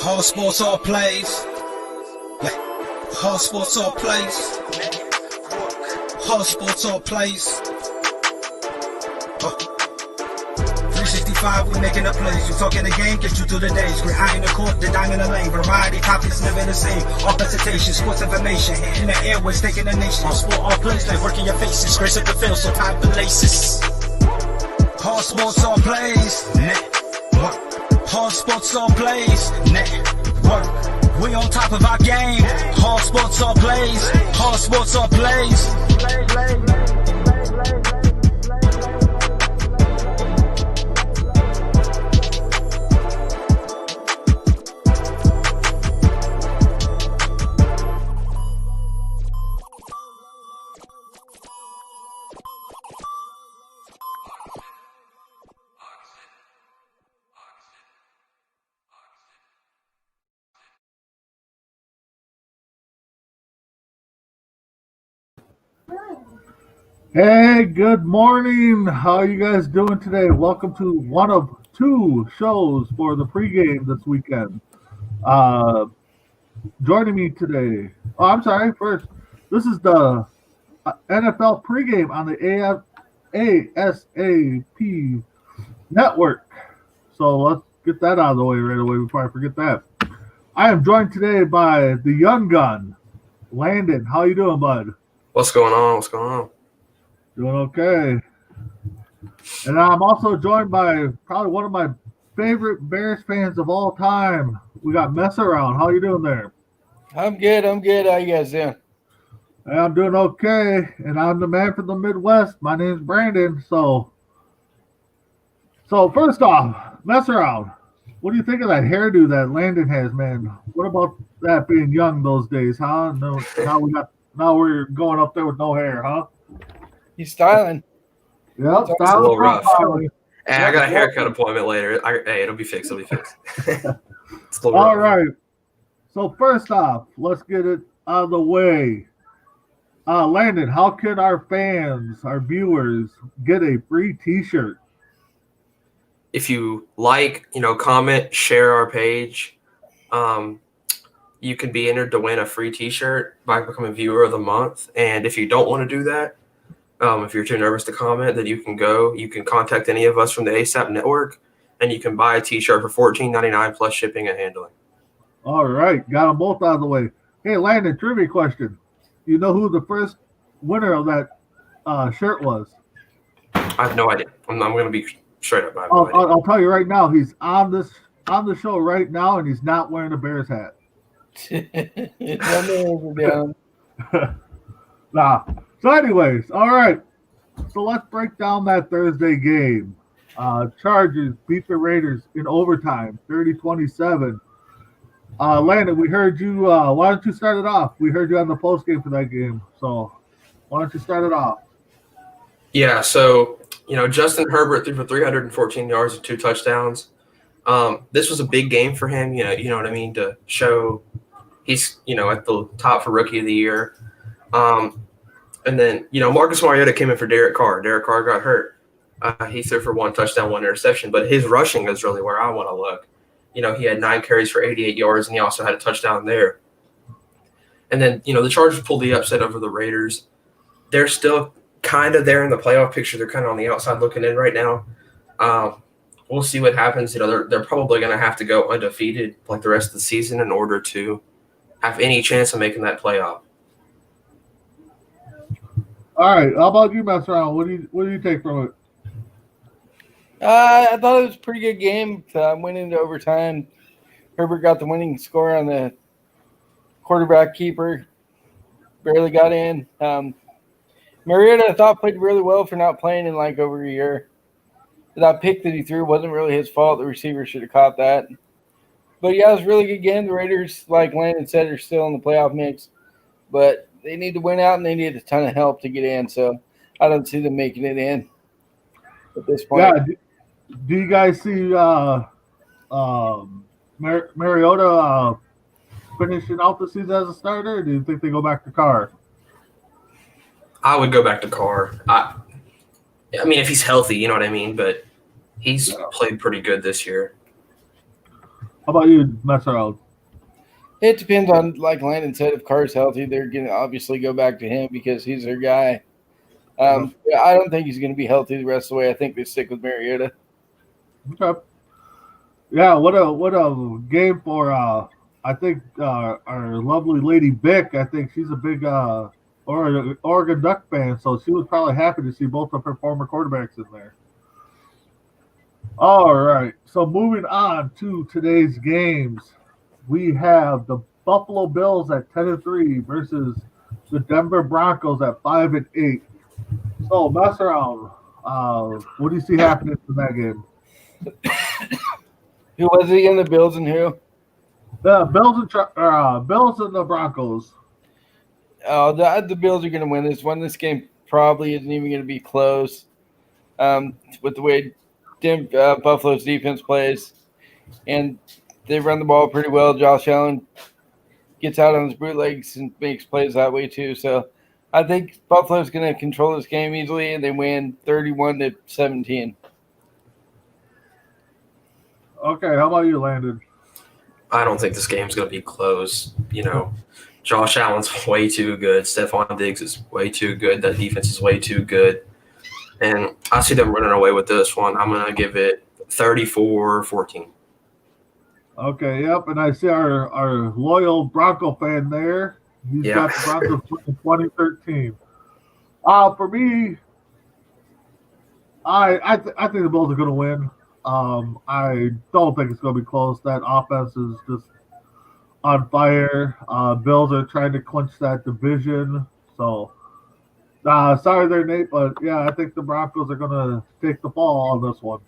All sports, all plays. Yeah. All sports, all plays. All sports, all plays. 365, we making a plays. You talking the game, get you through the days. Great eye in the court, the dime in the lane. Variety, copies, living the same. All presentation, sports information. Hitting the airways, taking the nation. All sport, all plays, like working your faces. Grace up the field, so tie the laces. All sports, all plays. Network. All sports, all plays. Network. We on top of our game. All sports, all plays. All sports, all plays. Hey, good morning. How are you guys doing today? Welcome to one of two shows for the pregame this weekend. Joining me today. First, this is the NFL pregame on the ASAP network. So let's get that out of the way right away before I forget that. I am joined today by the young gun, Landon. How you doing, bud? What's going on? Doing okay. And I'm also joined by probably one of my favorite Bears fans of all time. We got Mess Around. How you doing there? I'm good. How you guys doing? I'm doing okay. And I'm the man from the Midwest. My name's Brandon. So first off, Mess Around. What do you think of that hairdo that Landon has, man? What about that being young those days, huh? No, now we're going up there with no hair, huh? He's styling. Yeah, it's a little rough. Hey, I got a haircut appointment later. It'll be fixed. All right. So first off, let's get it out of the way. Landon, how can our fans, our viewers, get a free T-shirt? If you like, comment, share our page, you can be entered to win a free T-shirt by becoming viewer of the month. And if you don't want to do that, if you're too nervous to comment, then you can contact any of us from the ASAP network, and you can buy a T-shirt for $14.99 plus shipping and handling. All right. Got them both out of the way. Hey, Landon, trivia question. You know who the first winner of that shirt was? I have no idea. I'm going to be straight up. I'll tell you right now. He's on the show right now, and he's not wearing a Bears hat. Nah. So anyways, all right. So let's break down that Thursday game. Chargers beat the Raiders in overtime, 30-27. Landon, we heard you. Why don't you start it off? We heard you on the post game for that game. So why don't you start it off? Yeah, so, Justin Herbert threw for 314 yards and 2 touchdowns. This was a big game for him, you know what I mean, to show he's, at the top for Rookie of the Year. And then, Marcus Mariota came in for Derek Carr. Derek Carr got hurt. He threw for 1 touchdown, 1 interception. But his rushing is really where I want to look. He had 9 carries for 88 yards, and he also had a touchdown there. And then, the Chargers pulled the upset over the Raiders. They're still kind of there in the playoff picture. They're kind of on the outside looking in right now. We'll see what happens. They're probably going to have to go undefeated like the rest of the season in order to have any chance of making that playoff. All right. How about you, Mess Around? What do you take from it? I thought it was a pretty good game. Went into overtime. Herbert got the winning score on the quarterback keeper. Barely got in. Mariota, I thought, played really well for not playing in like over a year. That pick that he threw wasn't really his fault. The receiver should have caught that. But, yeah, it was a really good game. The Raiders, like Landon said, are still in the playoff mix. But they need to win out, and they need a ton of help to get in. So I don't see them making it in at this point. Yeah. Do you guys see Mariota finishing out the season as a starter, or do you think they go back to Carr? I would go back to Carr. I mean, if he's healthy, you know what I mean? But he's played pretty good this year. How about you, Messereld? It depends on, like Landon said, if Carr's healthy, they're going to obviously go back to him because he's their guy. Yeah, I don't think he's going to be healthy the rest of the way. I think they stick with Mariota. Okay. Yeah, what a game for I think our lovely lady Vic. I think she's a big Oregon Duck fan, so she was probably happy to see both of her former quarterbacks in there. All right, so moving on to today's games, we have the Buffalo Bills at 10-3 versus the Denver Broncos at 5-8. So mess around. What do you see happening in that game? Who was he in the Bills and who? The Bills and the Broncos. The Bills are going to win this one. This game probably isn't even going to be close with the way Buffalo's defense plays. And they run the ball pretty well. Josh Allen gets out on his bootlegs and makes plays that way too. So I think Buffalo's going to control this game easily, and they win 31-17. Okay, how about you, Landon? I don't think this game's going to be close. Josh Allen's way too good. Stephon Diggs is way too good. That defense is way too good. And I see them running away with this one. I'm going to give it 34-14. Okay, yep, and I see our loyal Bronco fan there. He's got the Broncos in 2013. For me, I think the Bills are going to win. I don't think it's going to be close. That offense is just on fire. Bills are trying to clinch that division. So, sorry there, Nate, but yeah, I think the Broncos are going to take the fall on this one.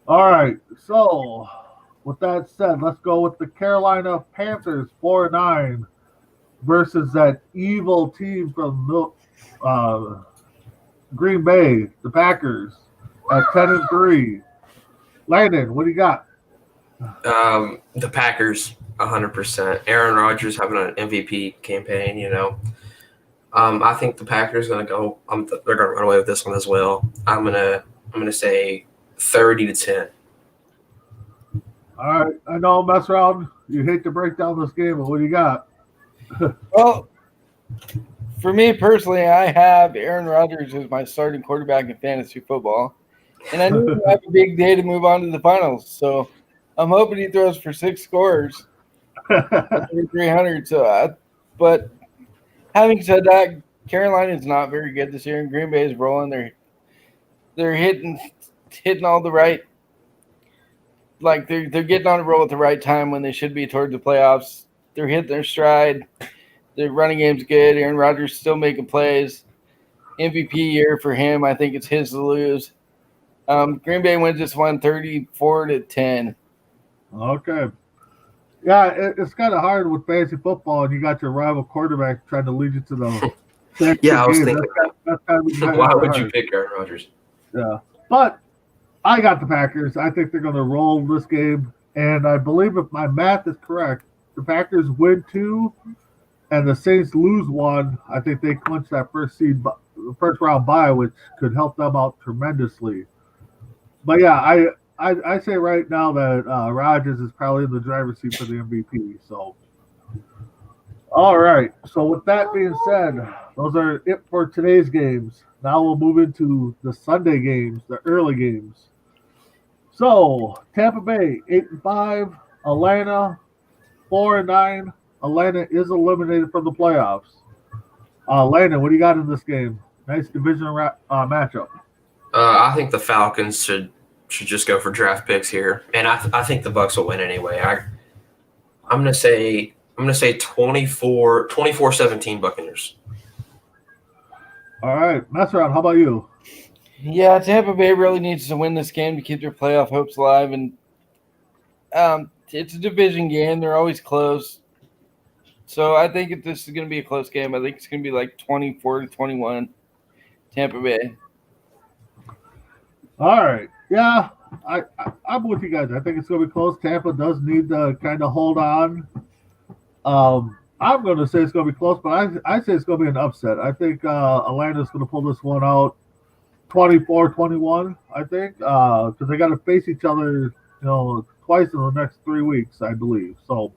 All right, so with that said, let's go with the Carolina Panthers 4-9 versus that evil team from Green Bay, the Packers, at 10-3. Landon, what do you got? The Packers, 100%. Aaron Rodgers having an MVP campaign. I think the Packers going to go. They're going to run away with this one as well. I'm gonna say 30-10. All right, I know, mess around. You hate to break down this game, but what do you got? Well, for me personally, I have Aaron Rodgers as my starting quarterback in fantasy football. And I knew he'd have a big day to move on to the finals. So I'm hoping he throws for 6 scores, 300. But having said that, Carolina is not very good this year, and Green Bay is rolling. They're hitting all the right. Like they're getting on a roll at the right time when they should be toward the playoffs. They're hitting their stride. The running game's good. Aaron Rodgers still making plays. MVP year for him. I think it's his to lose. Green Bay wins this one 34-10. Okay. Yeah, it's kind of hard with fantasy football, and you got your rival quarterback trying to lead you to the Yeah, I was thinking that's kind of why would you pick Aaron Rodgers? Yeah. But I got the Packers. I think they're going to roll this game. And I believe if my math is correct, the Packers win 2 and the Saints lose 1. I think they clinch that first round bye, which could help them out tremendously. But yeah, I say right now that Rodgers is probably in the driver's seat for the MVP. So, all right. So with that being said, those are it for today's games. Now we'll move into the Sunday games, the early games. So Tampa Bay 8-5, Atlanta 4-9. Atlanta is eliminated from the playoffs. Landon, what do you got in this game? Nice division matchup. I think the Falcons should just go for draft picks here, and I think the Bucs will win anyway. I'm gonna say 24-17 Buccaneers. All right, mess around. How about you? Yeah, Tampa Bay really needs to win this game to keep their playoff hopes alive, and it's a division game. They're always close, so I think this is going to be a close game. I think it's going to be like 24-21, Tampa Bay. All right. Yeah, I'm with you guys. I think it's going to be close. Tampa does need to kind of hold on. I'm going to say it's going to be close, but I say it's going to be an upset. I think Atlanta's going to pull this one out 24-21, I think, because they got to face each other, twice in the next 3 weeks, I believe. So,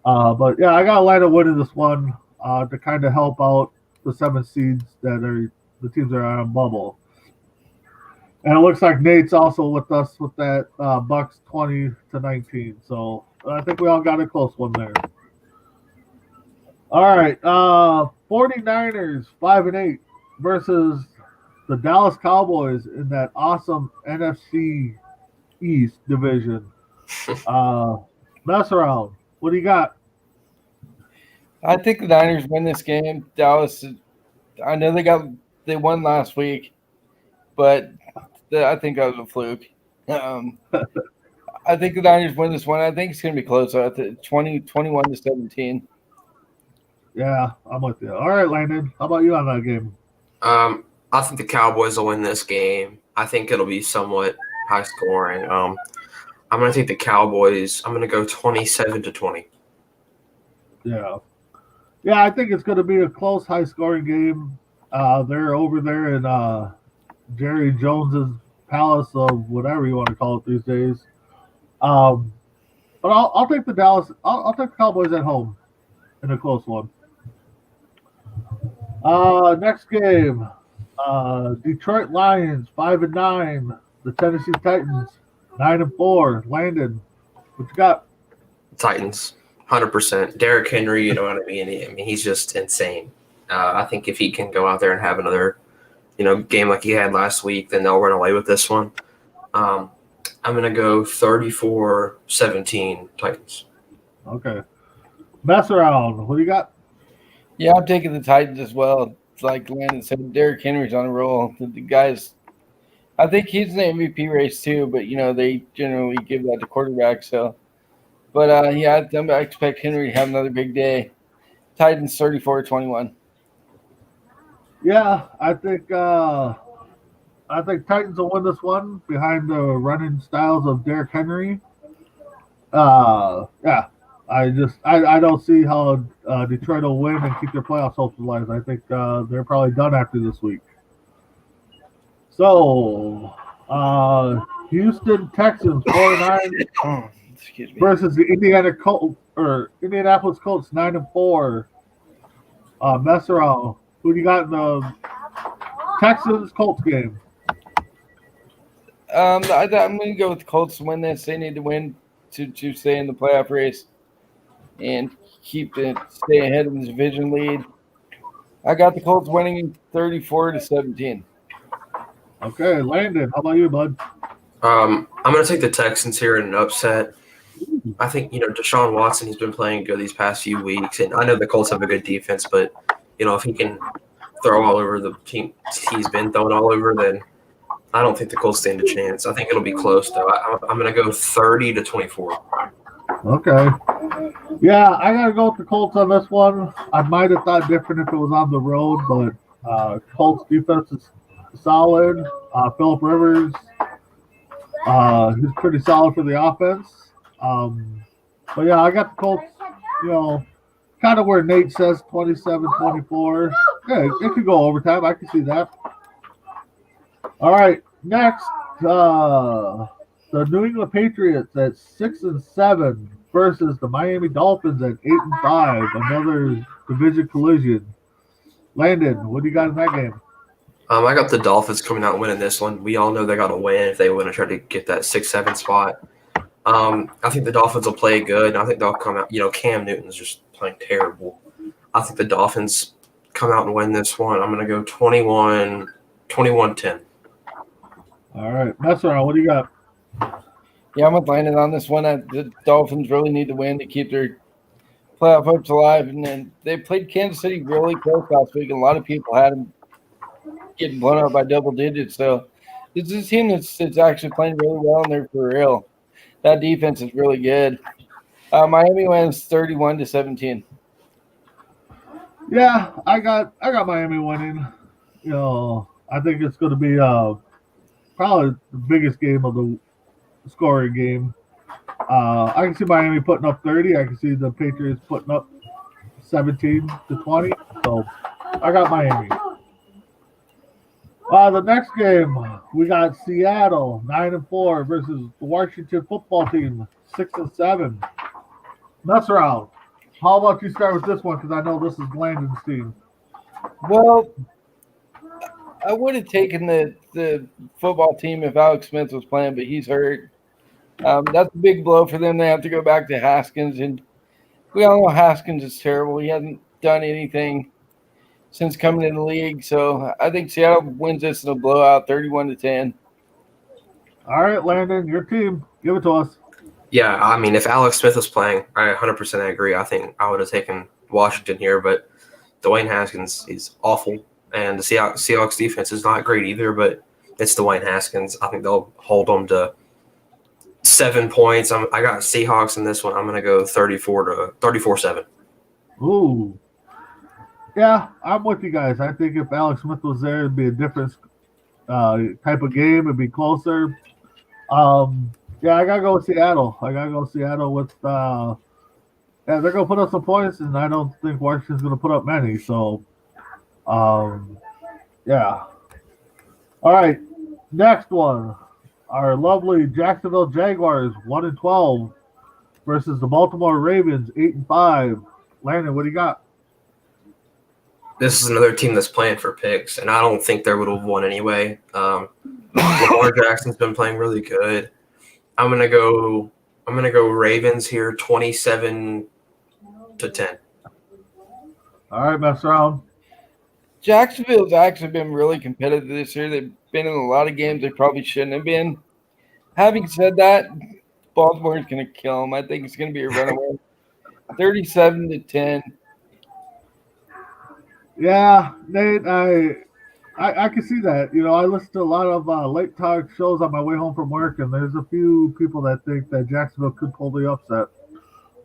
but yeah, I got Atlanta winning this one to kind of help out the 7 seeds that are the teams that are on a bubble. And it looks like Nate's also with us with that Bucks 20-19. So I think we all got a close one there. All right, 49ers 5-8 versus the Dallas Cowboys in that awesome NFC East division. Mess around. What do you got? I think the Niners win this game. Dallas, I know they won last week, but I think that was a fluke. I think the Niners win this one. I think it's going to be close. 21-17. Yeah, I'm with you. All right, Landon. How about you on that game? I think the Cowboys will win this game. I think it'll be somewhat high scoring. I'm going to take the Cowboys. I'm going to go 27-20. Yeah. Yeah, I think it's going to be a close, high-scoring game. They're over there in Jerry Jones's palace of whatever you want to call it these days. But I'll take the Dallas. I'll take the Cowboys at home in a close one. Next game, Detroit Lions 5-9. The Tennessee Titans 9-4. Landon, what you got? Titans, 100%. Derrick Henry, you know what I mean? He's just insane. I think if he can go out there and have another, game like he had last week, then they'll run away with this one. I'm going to go 34-17 Titans. Okay. Mess around. What do you got? Yeah, I'm taking the Titans as well. It's like Landon said, Derrick Henry's on a roll. The guys, I think he's in the MVP race too, but they generally give that to quarterback. So, but I expect Henry to have another big day. Titans 34-21. Yeah, I think Titans will win this one behind the running styles of Derrick Henry. Yeah, I don't see how Detroit will win and keep their playoff hopes alive. I think they're probably done after this week. So, Houston Texans 4-9 versus the Indianapolis Colts 9-4. Mess around. Who do you got in the Texans Colts game? I'm going to go with the Colts to win this. They need to win to stay in the playoff race and stay ahead of the division lead. I got the Colts winning 34-17. Okay, Landon, how about you, bud? I'm going to take the Texans here in an upset. I think, Deshaun Watson, he's been playing good these past few weeks, and I know the Colts have a good defense, but, if he can throw all over the team he's been throwing all over, then I don't think the Colts stand a chance. I think it'll be close, though. I'm going to go 30-24. Okay. Yeah, I got to go with the Colts on this one. I might have thought different if it was on the road, but Colts defense is solid. Phillip Rivers, he's pretty solid for the offense. But yeah, I got the Colts, kind of where Nate says 27-24. Yeah, it could go overtime. I can see that. All right, next, the New England Patriots at 6-7 versus the Miami Dolphins at 8-5. Another division collision. Landon, what do you got in that game? I got the Dolphins coming out and winning this one. We all know they got to win if they want to try to get that 6-7 spot. I think the Dolphins will play good. I think they'll come out. Cam Newton's just playing terrible. I think the Dolphins come out and win this one. I'm going to go 21-10. All right. Mess around. What do you got? Yeah, I'm with Landon on this one. The Dolphins really need to win to keep their playoff hopes alive. And then they played Kansas City really close last week, and a lot of people had them getting blown out by double digits. So this is a team that's actually playing really well, and they're for real. That defense is really good. Miami wins 31-17. Yeah, I got Miami winning. I think it's going to be probably the biggest game of the scoring game. I can see Miami putting up 30. I can see the Patriots putting up 17-20. So I got Miami. The next game we got Seattle 9-4 versus the Washington football team 6-7. Mess around. How about you start with this one because I know this is Landon's team. Well, I would have taken the football team if Alex Smith was playing, but he's hurt. That's a big blow for them. They have to go back to Haskins, and we all know Haskins is terrible. He hasn't done anything since coming in the league. So I think Seattle wins this in a blowout, 31-10. All right, Landon, your team. Give it to us. Yeah, I mean, if Alex Smith was playing, I 100% agree. I think I would have taken Washington here, but Dwayne Haskins is awful, and the Seahawks defense is not great either, but it's Dwayne Haskins. I think they'll hold them to 7 points. I got Seahawks in this one. I'm going to go 34-7. Ooh. Yeah, I'm with you guys. I think if Alex Smith was there, it'd be a different type of game. It'd be closer. Yeah, I gotta go with Seattle. With they're gonna put up some points, and I don't think Washington's gonna put up many. So, yeah. All right, next one. Our lovely Jacksonville Jaguars 1-12 versus the Baltimore Ravens 8-5. Landon, what do you got? This is another team that's playing for picks, and I don't think they would have won anyway. Lamar Jackson's been playing really good. I'm gonna go Ravens here, 27-10. All right, mess around. Jacksonville's actually been really competitive this year. They've been in a lot of games they probably shouldn't have been. Having said that, Baltimore's going to kill them. I think it's going to be a runaway, 37-10. Yeah, Nate, I can see that. You know, I listen to a lot of late talk shows on my way home from work, and there's a few people that think that Jacksonville could pull the upset.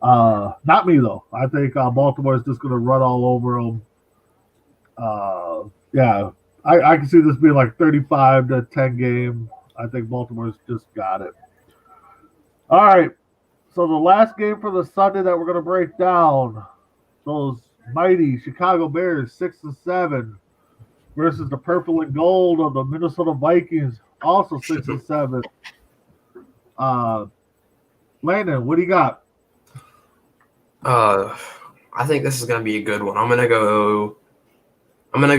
Not me, though. I think Baltimore is just going to run all over them. Yeah, I can see this being like 35-10 game. I think Baltimore's just got it. All right, so the last game for the Sunday that we're going to break down, those mighty Chicago Bears 6-7 versus the purple and gold of the Minnesota Vikings, also 6-7. Landon, what do you got? I think this is going to be a good one. I'm gonna go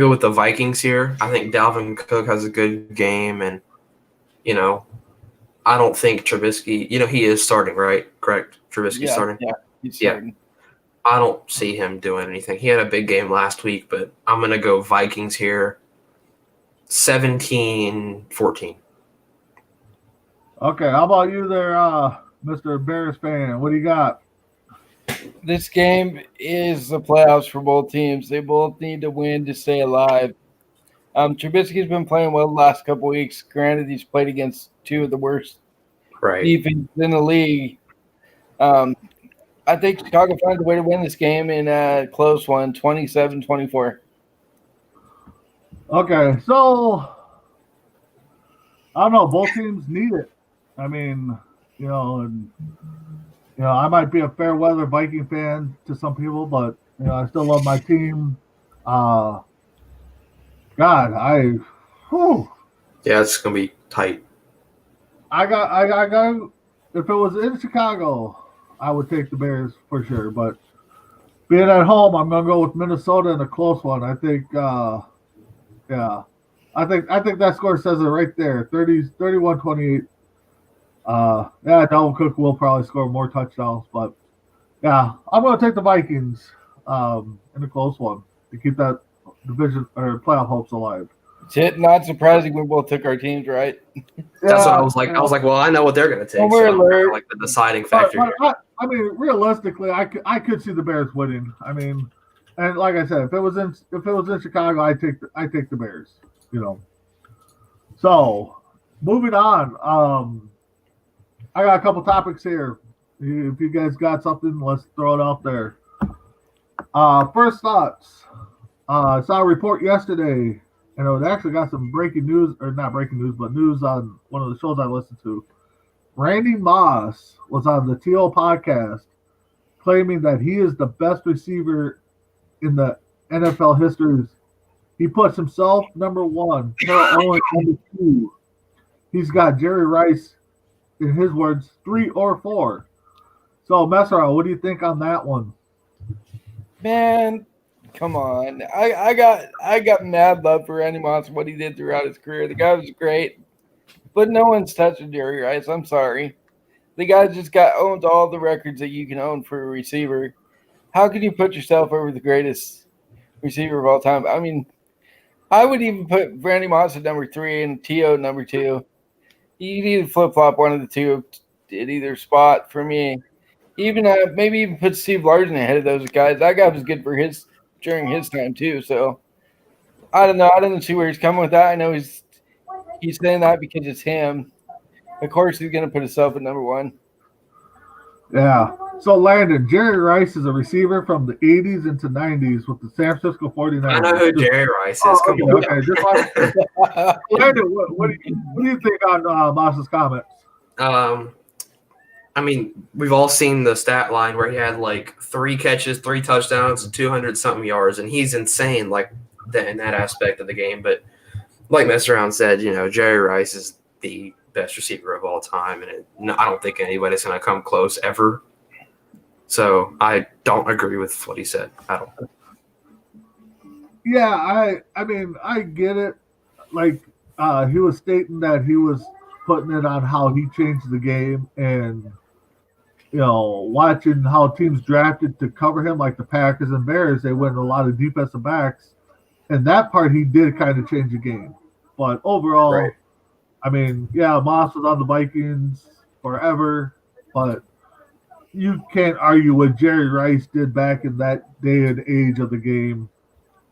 with the Vikings here. I think Dalvin Cook has a good game, and I don't think Trubisky. He is starting, right? Correct. Trubisky's starting. Yeah, he's starting. I don't see him doing anything. He had a big game last week, but I'm gonna go Vikings here, 17-14. Okay, how about you there, Mr. Bears fan? What do you got? This game is the playoffs for both teams. They both need to win to stay alive. Trubisky's been playing well the last couple weeks. Granted, he's played against two of the worst defenses in the league. I think Chicago finds a way to win this game in a close one, 27-24. Okay, so I don't know. Both teams need it. I mean, I might be a fair weather Viking fan to some people, but I still love my team. Yeah, it's gonna be tight. I got. If it was in Chicago, I would take the Bears for sure. But being at home, I'm gonna go with Minnesota in a close one. I think. Yeah, I think that score says it right there. 31-28. Yeah, Dalvin Cook will probably score more touchdowns, but yeah, I'm going to take the Vikings in a close one to keep that division or playoff hopes alive. Not surprising we both took our teams right. That's what I was like. I was like, well, I know what they're going to take. Well, we're alert. Like the deciding factor here. I mean, realistically, I could see the Bears winning. I mean, and like I said, if it was in Chicago, I take the Bears. So moving on. I got a couple topics here. If you guys got something, let's throw it out there. First thoughts. I saw a report yesterday, and it actually got some breaking news, or not breaking news, but news on one of the shows I listened to. Randy Moss was on the TO podcast claiming that he is the best receiver in the NFL history He puts himself number 1, Terrell Owens number 2. He's got Jerry Rice, in his words, 3 or 4. So, Messerau, what do you think on that one? Man, come on. I got mad love for Randy Moss and what he did throughout his career. The guy was great, but no one's touching Jerry Rice. I'm sorry. The guy just owns all the records that you can own for a receiver. How can you put yourself over the greatest receiver of all time? I mean, I would even put Randy Moss at number 3 and T.O. at number 2. You can either flip-flop one of the two at either spot for me. Even maybe even put Steve Larsen ahead of those guys. That guy was good for during his time too. So I don't know. I don't see where he's coming with that. I know he's saying that because it's him. Of course, he's going to put himself at number 1. Yeah. So, Landon, Jerry Rice is a receiver from the 80s into 90s with the San Francisco 49ers. I know who Jerry Rice is. Come on. Okay. Landon, what do you think on Moss's comments? I mean, we've all seen the stat line where he had like 3 catches, 3 touchdowns, and 200-something yards, and he's insane like that in that aspect of the game. But like Messeround said, Jerry Rice is the best receiver of all time, and I don't think anybody's going to come close ever. So I don't agree with what he said at all. Yeah, I mean, I get it. Like, he was stating that he was putting it on how he changed the game and, watching how teams drafted to cover him, like the Packers and Bears, they went a lot of defensive backs. And that part, he did kind of change the game. But overall, right. I mean, yeah, Moss was on the Vikings forever, but you can't argue what Jerry Rice did back in that day and age of the game.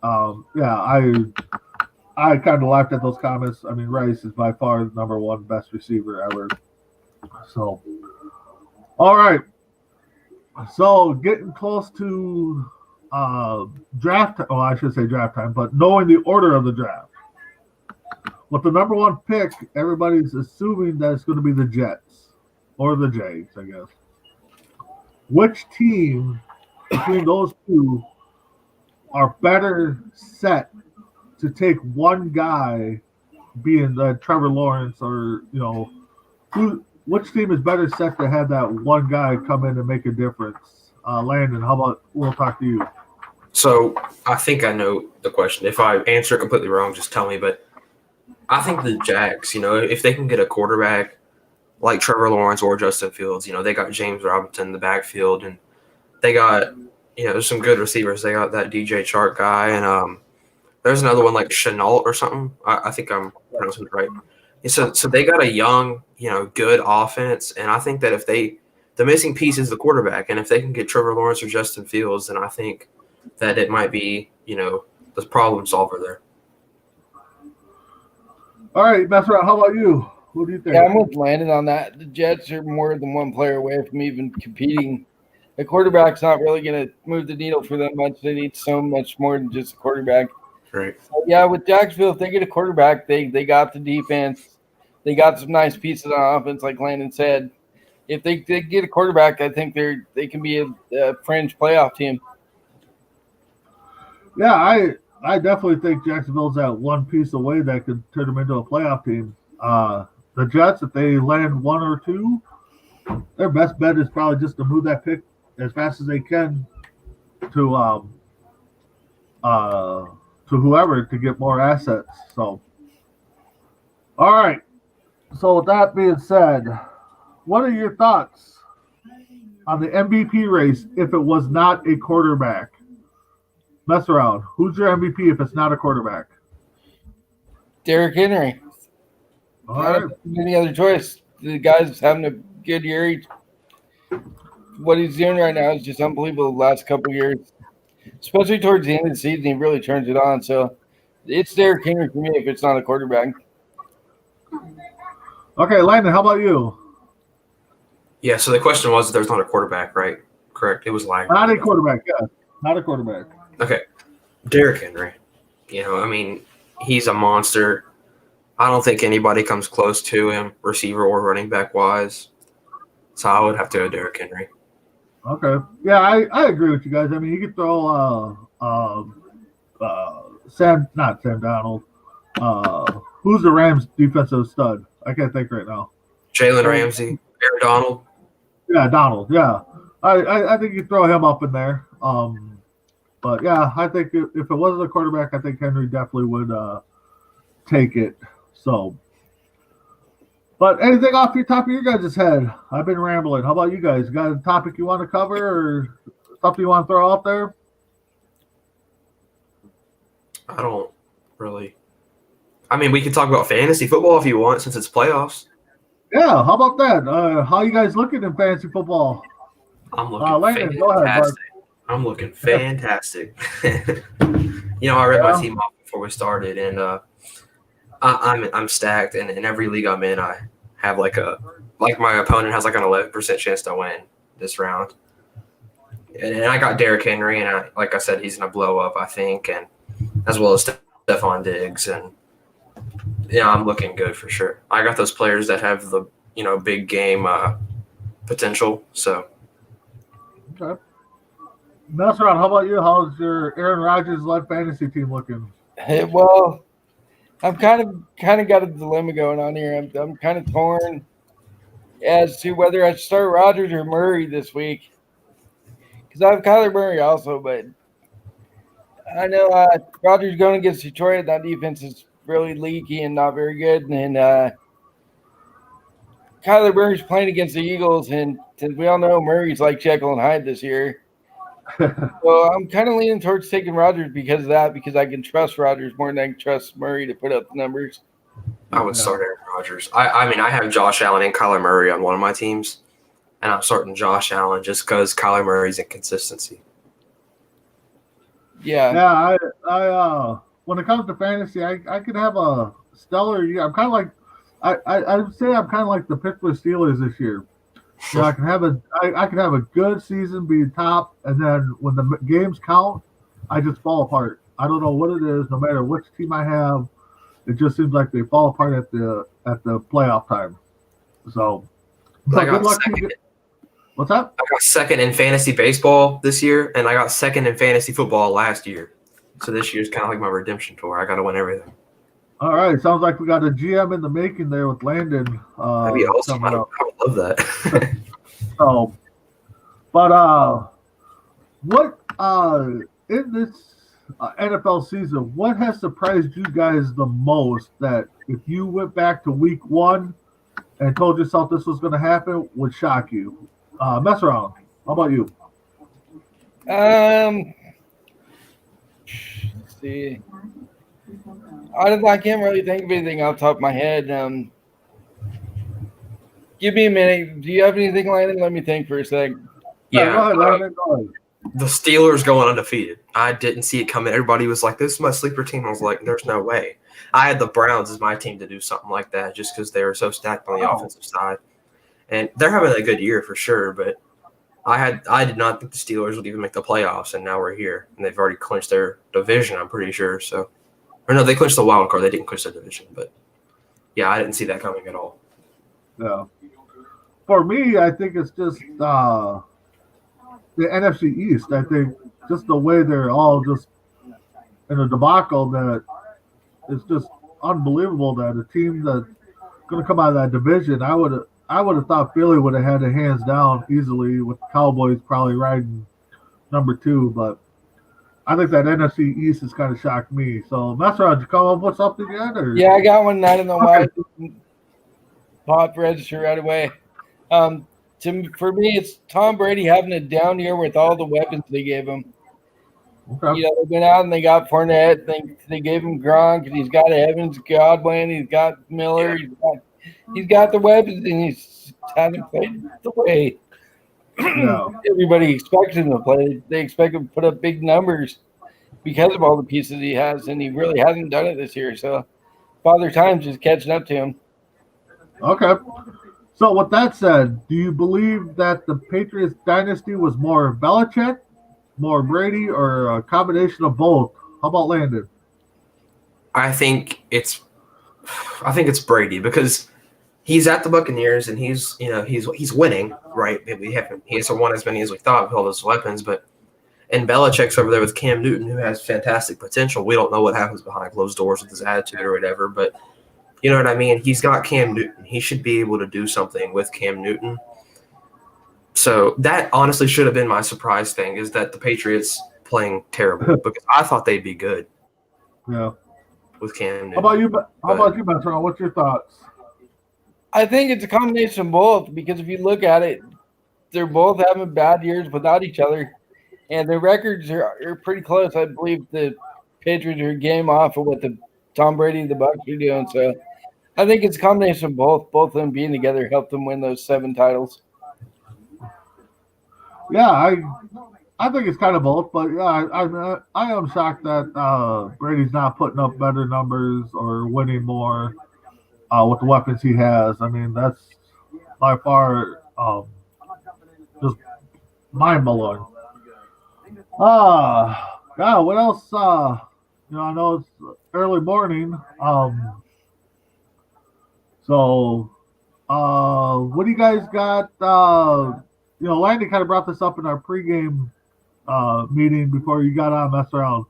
I kind of laughed at those comments. I mean, Rice is by far the number 1 best receiver ever. So, all right. So, getting close to draft – I should say draft time, but knowing the order of the draft. With the number 1 pick, everybody's assuming that it's going to be the Jets or the Jays, I guess. Which team between those two are better set to take one guy, being Trevor Lawrence, or which team is better set to have that one guy come in and make a difference? Landon, how about we'll talk to you? So I think I know the question. If I answer it completely wrong, just tell me. But I think the Jags, if they can get a quarterback like Trevor Lawrence or Justin Fields, they got James Robinson in the backfield, and they got there's some good receivers. They got that DJ Chark guy, and there's another one like Chenault or something. I think I'm pronouncing it right. And so they got a young, good offense, and I think that if the missing piece is the quarterback, and if they can get Trevor Lawrence or Justin Fields, then I think that it might be, the problem solver there. All right, Messerau, how about you? What do you think? Yeah, I'm with Landon on that. The Jets are more than one player away from even competing. The quarterback's not really going to move the needle for them much. They need so much more than just a quarterback. Right. So, yeah, with Jacksonville, if they get a quarterback, they got the defense. They got some nice pieces on offense, like Landon said. If they get a quarterback, I think they can be a fringe playoff team. Yeah, I definitely think Jacksonville's that one piece away that could turn them into a playoff team. The Jets, if they land 1 or 2, their best bet is probably just to move that pick as fast as they can to whoever to get more assets. So, all right. So with that being said, what are your thoughts on the MVP race if it was not a quarterback? Mess around. Who's your MVP if it's not a quarterback? Derrick Henry. All right. Any other choice? The guy's having a good year. What he's doing right now is just unbelievable the last couple of years. Especially towards the end of the season, he really turns it on. So it's Derrick Henry for me if it's not a quarterback. Okay, Landon, how about you? Yeah, so the question was if there's not a quarterback, right? Correct. It was like Not a quarterback, yeah. Not a quarterback. Okay. Derrick Henry. He's a monster. I don't think anybody comes close to him, receiver or running back wise. So I would have to go Derrick Henry. Okay. Yeah, I agree with you guys. I mean, you could throw not Sam Donald. Who's the Rams defensive stud? I can't think right now. Jalen Ramsey, Aaron Donald. Yeah, Donald. Yeah, I think you throw him up in there. But yeah, I think if it wasn't a quarterback, I think Henry definitely would take it. So, but anything off your top of your guys' head? I've been rambling. How about you guys? Got a topic you want to cover or something you want to throw out there? I don't really. I mean, we can talk about fantasy football if you want, since it's playoffs. Yeah, how about that? How you guys looking in fantasy football? I'm looking Landon, go ahead, fantastic. I'm looking fantastic. I read my team off before we started, and I'm stacked. And in every league I'm in, I have my opponent has like an 11% chance to win this round. And I got Derrick Henry, and like I said, he's gonna blow up, I think, and as well as Stephon Diggs, and I'm looking good for sure. I got those players that have the big game potential. So. Okay. Messeron, how about you? How's your Aaron Rodgers-led fantasy team looking? Well, I've kind of got a dilemma going on here. I'm kind of torn as to whether I should start Rodgers or Murray this week, because I have Kyler Murray also, but I know Rodgers going against Detroit. That defense is really leaky and not very good, and Kyler Murray's playing against the Eagles, and since we all know Murray's like Jekyll and Hyde this year. So I'm kind of leaning towards taking Rodgers because of that, because I can trust Rodgers more than I can trust Murray to put up the numbers. I would start Aaron Rodgers. I mean, I have Josh Allen and Kyler Murray on one of my teams, and I'm starting Josh Allen just because Kyler Murray's inconsistency. Yeah. Yeah, I when it comes to fantasy, I could have a stellar year. I'm kind of like I would say I'm kind of like the Pittsburgh Steelers this year. I can have a good season, be top, and then when the games count, I just fall apart. I don't know what it is. No matter which team I have, it just seems like they fall apart at the playoff time. So good luck to you. What's that? I got second in fantasy baseball this year, and I got second in fantasy football last year. So this year's kind of like my redemption tour. I got to win everything. All right. Sounds like we got a GM in the making there with Landon. That'd be awesome. I would love that. What in this NFL season, what has surprised you guys the most that if you went back to week 1 and told yourself this was going to happen would shock you? Mess around. How about you? Let's see. I can't really think of anything off the top of my head. Give me a minute. Do you have anything, Landon? Let me think for a second. Yeah. Go ahead, Landon. Go ahead. The Steelers going undefeated. I didn't see it coming. Everybody was like, this is my sleeper team. I was like, there's no way. I had the Browns as my team to do something like that just because they were so stacked on the offensive side. And they're having a good year for sure, but I did not think the Steelers would even make the playoffs, and now we're here. And they've already clinched their division, I'm pretty sure. So, or no, they clinched the wild card. They didn't clinch their division, but yeah, I didn't see that coming at all. Yeah. For me, I think it's just the NFC East. I think just the way they're all just in a debacle that it's just unbelievable that a team that's going to come out of that division, I would have thought Philly would have had their hands down easily with the Cowboys probably riding number 2, but I think that NFC East has kind of shocked me. So, Master, did you come up with something yet? Or? Yeah, I got one. I don't know why I didn't pop register right away. For me, it's Tom Brady having a down year with all the weapons they gave him. Okay. They went out and they got Fournette. They gave him Gronk, and he's got Evans, Godwin, he's got Miller, he's got the weapons, and he's hasn't played the way everybody expected him to play. They expect him to put up big numbers because of all the pieces he has, and he really hasn't done it this year. So Father Time's just catching up to him. Okay. So with that said, do you believe that the Patriots dynasty was more Belichick, more Brady, or a combination of both? How about Landon? I think it's Brady because he's at the Buccaneers and he's winning, right? He hasn't won as many as we thought with all those weapons, but And Belichick's over there with Cam Newton, who has fantastic potential. We don't know what happens behind closed doors with his attitude or whatever, but you know what I mean? He's got Cam Newton. He should be able to do something with Cam Newton. So that honestly should have been my surprise thing, is that the Patriots playing terrible, because I thought they'd be good. Yeah. With Cam Newton. How about you, Benson? What's your thoughts? I think it's a combination of both, because if you look at it, they're both having bad years without each other, and their records are pretty close. I believe the Patriots are a game off of what the Tom Brady and the Bucs are doing. So I think it's a combination of both. Both of them being together helped them win those 7 titles. Yeah, I think it's kind of both, but yeah, I am shocked that Brady's not putting up better numbers or winning more with the weapons he has. I mean, that's by far just mind blowing. Yeah, what else? I know it's early morning. So what do you guys got? Landy kind of brought this up in our pregame meeting before you got on mess around.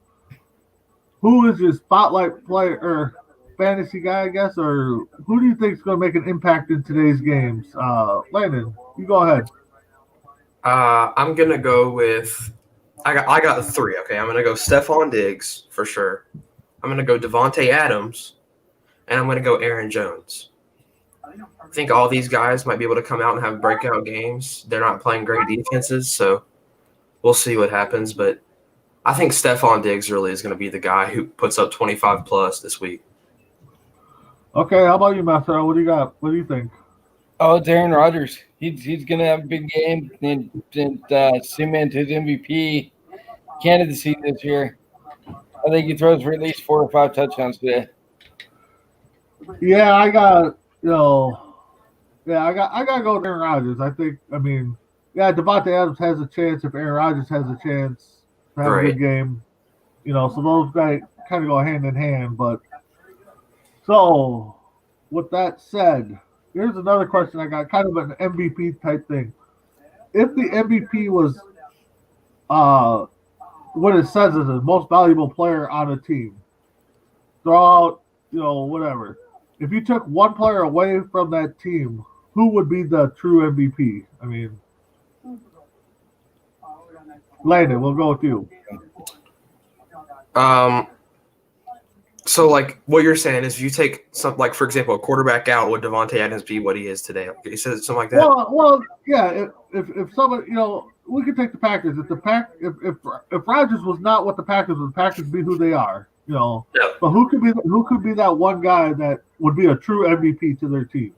Who is your spotlight player or fantasy guy, I guess, or who do you think is going to make an impact in today's games? Landon, you go ahead. I'm gonna go with I got 3. Okay, I'm gonna go Stephon Diggs for sure. I'm gonna go Devontae Adams, and I'm gonna go Aaron Jones. I think all these guys might be able to come out and have breakout games. They're not playing great defenses, so we'll see what happens. But I think Stephon Diggs really is going to be the guy who puts up 25 plus this week. Okay, how about you, Master? What do you got? What do you think? Oh, it's Aaron Rodgers. He's going to have a big game and cement his MVP candidacy this year. I think he throws for at least 4 or 5 touchdowns today. Yeah, I got to go with Aaron Rodgers. Devontae Adams has a chance if Aaron Rodgers has a chance to have a good game. So those guys kind of go hand in hand. But so with that said, here's another question I got, kind of an MVP type thing. If the MVP was what it says is the most valuable player on a team, throw out, whatever. If you took one player away from that team, who would be the true MVP? I mean, Landon, we'll go with you. So like what you're saying is, if you take some, like for example, a quarterback out, would Devontae Adams be what he is today? You said something like that. Well, yeah. If somebody, we could take the Packers. If Rodgers was not what the Packers were, the Packers would be who they are. Yeah. But who could be that one guy that would be a true MVP to their team?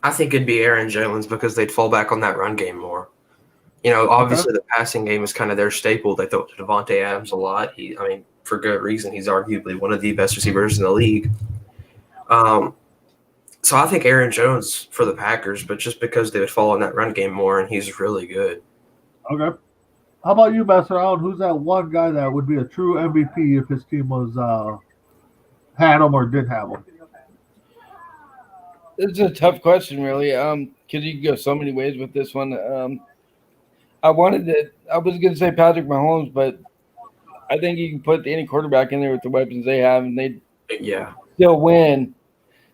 I think it'd be Aaron Jones, because they'd fall back on that run game more. Obviously the passing game is kind of their staple. They throw it to Devontae Adams a lot. For good reason. He's arguably one of the best receivers in the league. So I think Aaron Jones for the Packers, but just because they would fall on that run game more, and he's really good. Okay. How about you, Master Allen? Who's that one guy that would be a true MVP if his team was had him or did have him? It's a tough question, really. Because you can go so many ways with this one. I was going to say Patrick Mahomes, but I think you can put any quarterback in there with the weapons they have, and they still win.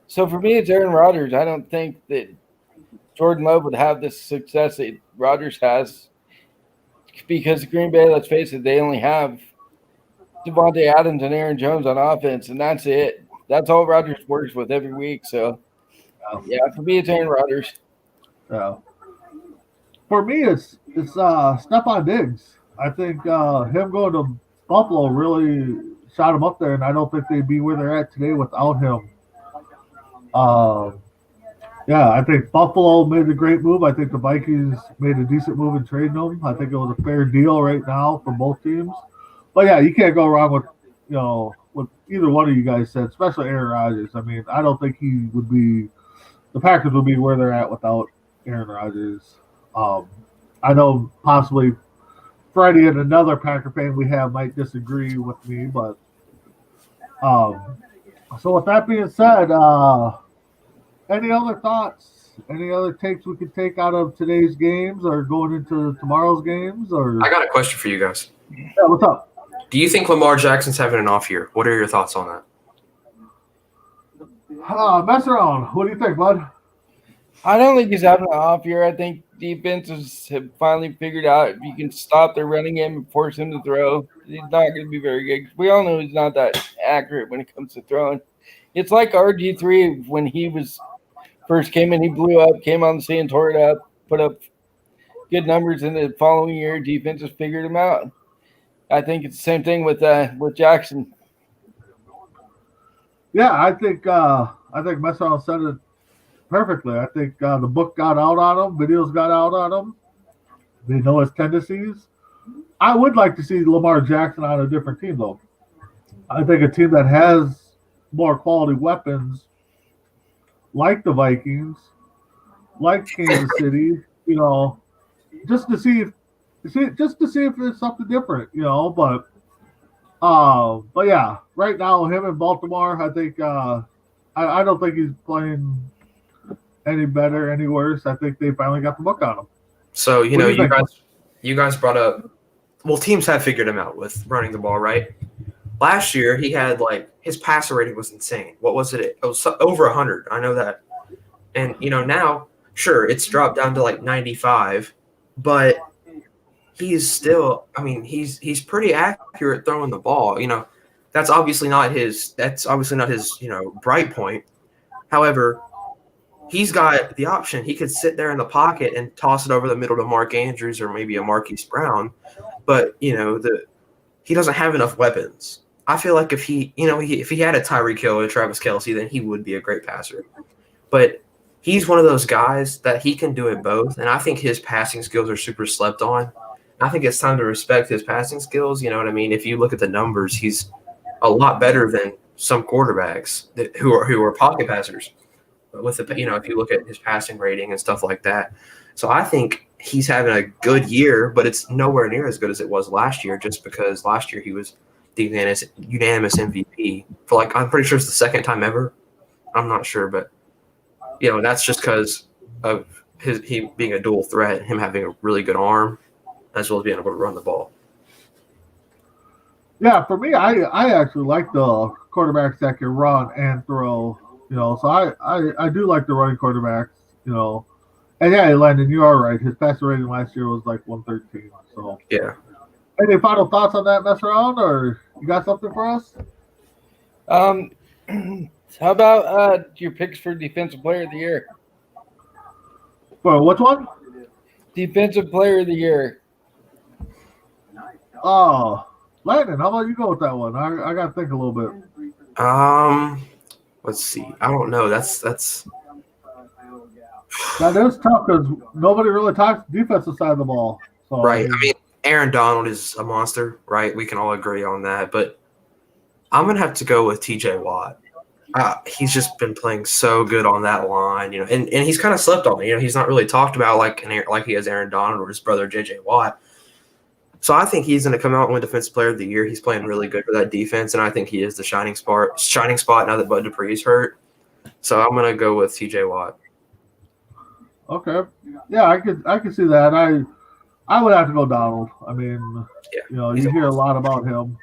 So for me, it's Aaron Rodgers. I don't think that Jordan Love would have the success that Rodgers has, because Green Bay, let's face it, they only have Devontae Adams and Aaron Jones on offense, and that's it. That's all Rodgers works with every week. So, yeah, for me, it's Aaron Rodgers. For me, it's Stephon Diggs. I think him going to Buffalo really shot him up there, and I don't think they'd be where they're at today without him. I think Buffalo made a great move. I think the Vikings made a decent move in trading him. I think it was a fair deal right now for both teams. But yeah, you can't go wrong with what either one of you guys said, especially Aaron Rodgers. I mean, I don't think the Packers would be where they're at without Aaron Rodgers. I know possibly Freddie and another Packer fan we have might disagree with me, but so with that being said, any other thoughts Any other takes we could take out of today's games or going into tomorrow's games? Or I got a question for you guys. yeah, what's up? Do you think Lamar Jackson's having an off year? What are your thoughts on that? Mess around. What do you think, bud? I don't think he's having an off year. I think defenses have finally figured out if you can stop their running game and force him to throw, he's not going to be very good. We all know he's not that accurate when it comes to throwing. It's like RG3 when he was first came in, he blew up, came on the scene, tore it up, put up good numbers, and the following year defenses figured him out. I think it's the same thing with Jackson. Yeah, I think Mess around said it perfectly. I think the book got out on him, videos got out on him. They know his tendencies. I would like to see Lamar Jackson on a different team, though. I think a team that has more quality weapons, like the Vikings, like Kansas City, just to see if it's something different, But yeah, right now him in Baltimore, I think I don't think he's playing any better, any worse. I think they finally got the book on him. So you guys brought up. Well, teams have figured him out with running the ball, right? Last year, he had his passer rating was insane. What was it? It was over 100. I know that. And now, sure, it's dropped down to 95, but he's still. I mean, he's pretty accurate throwing the ball. That's obviously not his. Bright point. However, he's got the option. He could sit there in the pocket and toss it over the middle to Mark Andrews or maybe a Marquise Brown, but he doesn't have enough weapons. I feel like if he had a Tyreek Hill or Travis Kelce, then he would be a great passer. But he's one of those guys that he can do it both, and I think his passing skills are super slept on. I think it's time to respect his passing skills. You know what I mean? If you look at the numbers, he's a lot better than some quarterbacks who are pocket passers. With if you look at his passing rating and stuff like that, so I think he's having a good year, but it's nowhere near as good as it was last year. Just because last year he was the unanimous MVP for I'm pretty sure it's the second time ever. I'm not sure, but that's just because of he being a dual threat, him having a really good arm, as well as being able to run the ball. Yeah, for me, I actually like the quarterbacks that can run and throw. So I do like the running quarterbacks. And yeah, Landon, you are right. His passer rating last year was 113. So yeah. Any final thoughts on that mess around, or you got something for us? How about your picks for Defensive Player of the Year? For which one? Defensive Player of the Year. Oh, Landon, how about you go with that one? I got to think a little bit. Let's see. I don't know. That is tough because nobody really talks defensive side of the ball. So, right. I mean, Aaron Donald is a monster, right? We can all agree on that. But I'm going to have to go with TJ Watt. He's just been playing so good on that line, and he's kind of slept on. He's not really talked about like he has Aaron Donald or his brother JJ Watt. So I think he's going to come out and win Defensive Player of the Year. He's playing really good for that defense, and I think he is the shining spot now that Bud Dupree's hurt. So I'm going to go with TJ Watt. Okay, yeah, I could see that. I would have to go Donald. I mean, you hear a lot about him.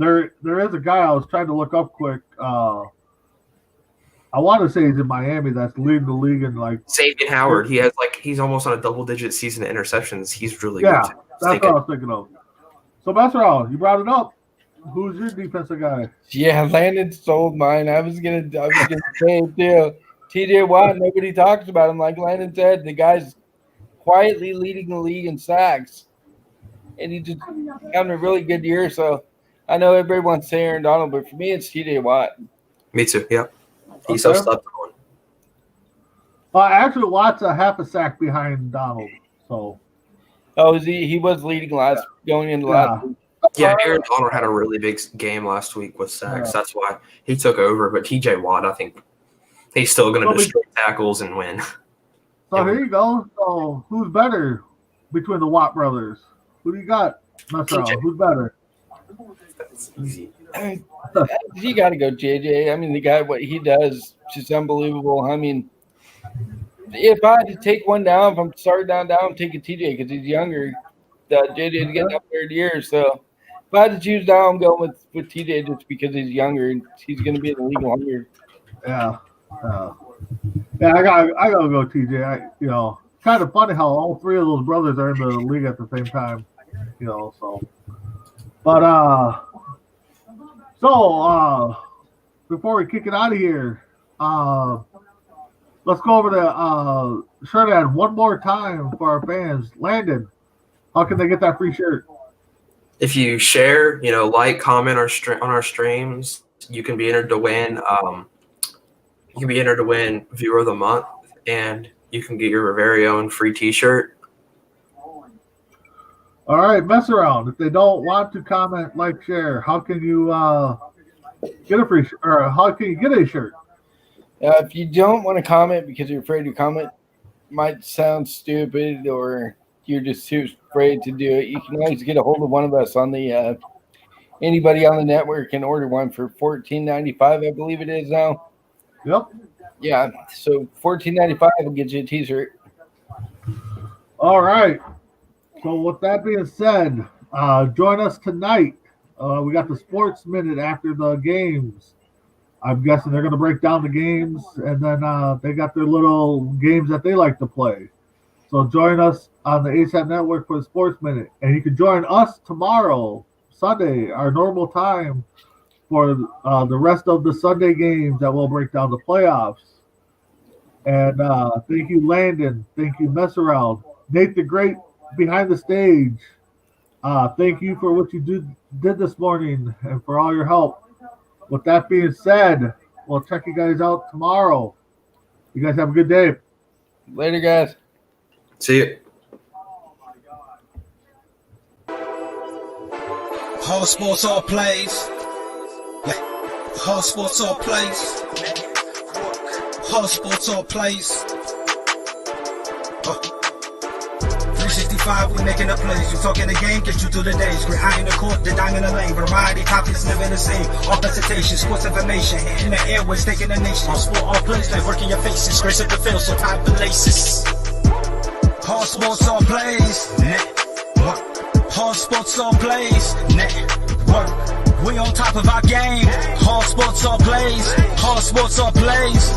There is a guy I was trying to look up quick. I want to say he's in Miami. That's leading the league in Xavier Howard. He has he's almost on a double-digit season of interceptions. He's really good. Yeah, that's what I was thinking of. So that's all. You brought it up. Who's your defensive guy? Yeah, Landon stole mine. I was gonna say it too. TJ Watt. Nobody talks about him. Like Landon said, the guy's quietly leading the league in sacks, and he just having a really good year. So I know everybody wants to say Aaron Donald, but for me, it's TJ Watt. Me too. Yeah, he's so slept on. Actually, Watt's a half a sack behind Donald. So. Oh, he was leading going into last week. Yeah, Aaron Donald had a really big game last week with sacks. Yeah. That's why he took over. But TJ Watt, I think he's still going to destroy tackles and win. So here you go. So who's better between the Watt brothers? Who do you got? Who's better? That's easy. You got to go JJ. I mean, the guy, what he does, is just unbelievable. I mean, if I had to take one down, if I'm starting down, I'm taking TJ because he's younger. JJ's getting up third year, so if I had to choose down, I'm going with TJ just because he's younger and he's going to be in the league longer. Yeah. Yeah, I gotta go TJ. Kind of funny how all three of those brothers are in the league at the same time. So. But before we kick it out of here, let's go over to shirt ad one more time for our fans. Landon, how can they get that free shirt? If you share, like, comment on our streams, you can be entered to win. You can be entered to win Viewer of the Month, and you can get your very own free T-shirt. All right, mess around. If they don't want to comment, like, share, how can you get a free shirt? Or how can you get a shirt? If you don't want to comment because you're afraid to comment might sound stupid or you're just too afraid to do it, you can always get a hold of one of us on the anybody on the network can order one for $14.95, I believe it is now. Yep. Yeah, so $14.95 will get you a T-shirt. All right. So with that being said, join us tonight. We got the Sports Minute after the games. I'm guessing they're going to break down the games, and then they got their little games that they like to play. So join us on the ASAP Network for the Sports Minute. And you can join us tomorrow, Sunday, our normal time, for the rest of the Sunday games that will break down the playoffs. And thank you, Landon. Thank you, Messaround. Nate the Great behind the stage. Thank you for what you did this morning and for all your help. With that being said, we'll check you guys out tomorrow. You guys have a good day. Later, guys. See you. All sports, all plays. All sports, all plays. All sports, all plays. 365, we making a plays. You talking the game, get you through the days. We're high in the court, the dime in the lane. Variety, topics, living the same. All presentation, sports information. In the airways, taking the nation. All sport, all plays, like working your faces. Grace up the field, so time for laces. All sports, all plays. Network. All sports, all plays. Network. We on top of our game. All sports, all plays. All sports, all plays.